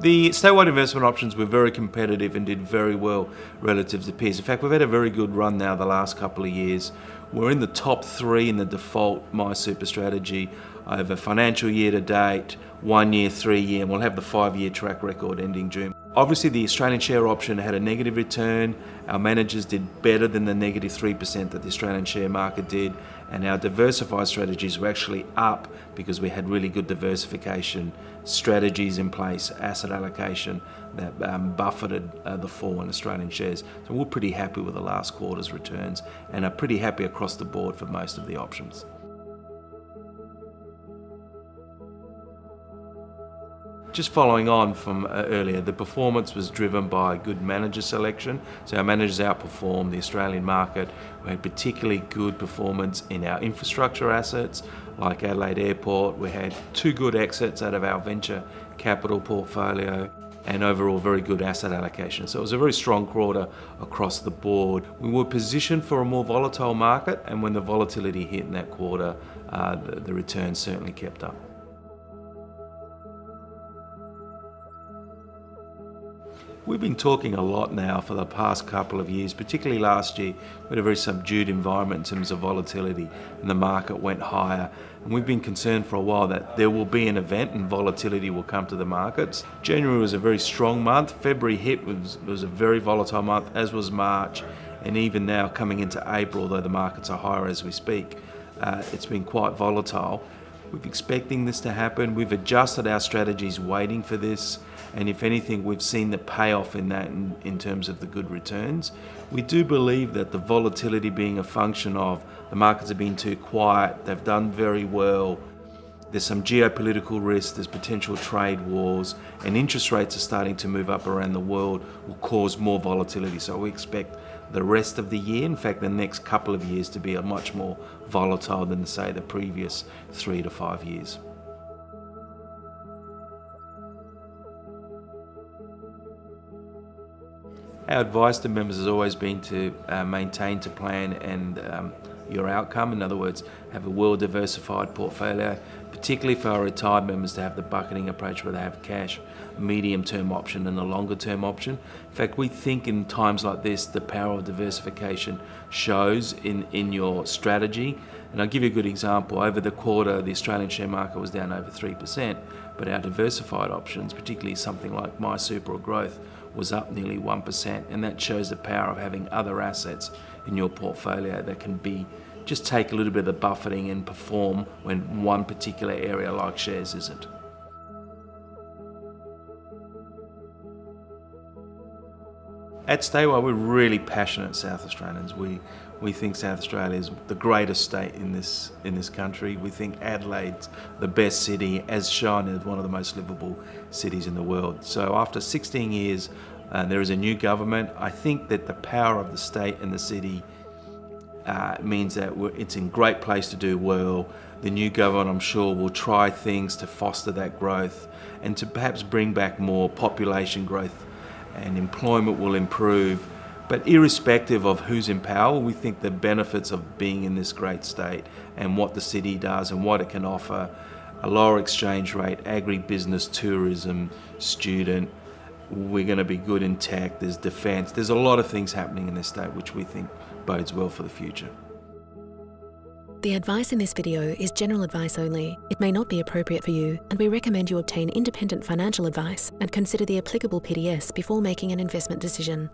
The statewide investment options were very competitive and did very well relative to peers. In fact, we've had a very good run now the last couple of years. We're in the top 3 in the default MySuper strategy over financial year to date, 1 year, 3 year, and we'll have the 5-year track record ending June. Obviously, the Australian share option had a negative return. Our managers did better than the negative 3% that the Australian share market did, and our diversified strategies were actually up because we had really good diversification strategies in place, asset allocation that buffeted the fall in Australian shares. So we're pretty happy with the last quarter's returns and are pretty happy across the board for most of the options. Just following on from earlier, the performance was driven by good manager selection. So our managers outperformed the Australian market. We had particularly good performance in our infrastructure assets, like Adelaide Airport. We had 2 good exits out of our venture capital portfolio, and overall very good asset allocation. So it was a very strong quarter across the board. We were positioned for a more volatile market, and when the volatility hit in that quarter, the returns certainly kept up. We've been talking a lot now for the past couple of years, particularly last year. We had a very subdued environment in terms of volatility, and the market went higher. And we've been concerned for a while that there will be an event and volatility will come to the markets. January was a very strong month. February hit was a very volatile month, as was March. And even now coming into April, although the markets are higher as we speak, it's been quite volatile. We're expecting this to happen. We've adjusted our strategies waiting for this. And if anything, we've seen the payoff in that in terms of the good returns. We do believe that the volatility being a function of the markets have been too quiet, they've done very well, there's some geopolitical risks, there's potential trade wars, and interest rates are starting to move up around the world will cause more volatility. So we expect the rest of the year, in fact the next couple of years, to be much more volatile than, say, the previous 3 to 5 years. Our advice to members has always been to maintain to plan and your outcome. In other words, have a well-diversified portfolio, particularly for our retired members to have the bucketing approach where they have cash, a medium-term option and a longer-term option. In fact, we think in times like this, the power of diversification shows in your strategy. And I'll give you a good example. Over the quarter, the Australian share market was down over 3%, but our diversified options, particularly something like MySuper or Growth, was up nearly 1%, and that shows the power of having other assets in your portfolio that can just take a little bit of the buffeting and perform when one particular area like shares isn't. At Staywa, we're really passionate South Australians. We think South Australia is the greatest state in this country. We think Adelaide's the best city, as shown as one of the most livable cities in the world. So after 16 years, there is a new government. I think that the power of the state and the city means that it's in a great place to do well. The new government, I'm sure, will try things to foster that growth and to perhaps bring back more population growth, and employment will improve. But irrespective of who's in power, we think the benefits of being in this great state and what the city does and what it can offer, a lower exchange rate, agribusiness, tourism, student, we're going to be good in tech, there's defence, there's a lot of things happening in this state which we think bodes well for the future. The advice in this video is general advice only. It may not be appropriate for you, and we recommend you obtain independent financial advice and consider the applicable PDS before making an investment decision.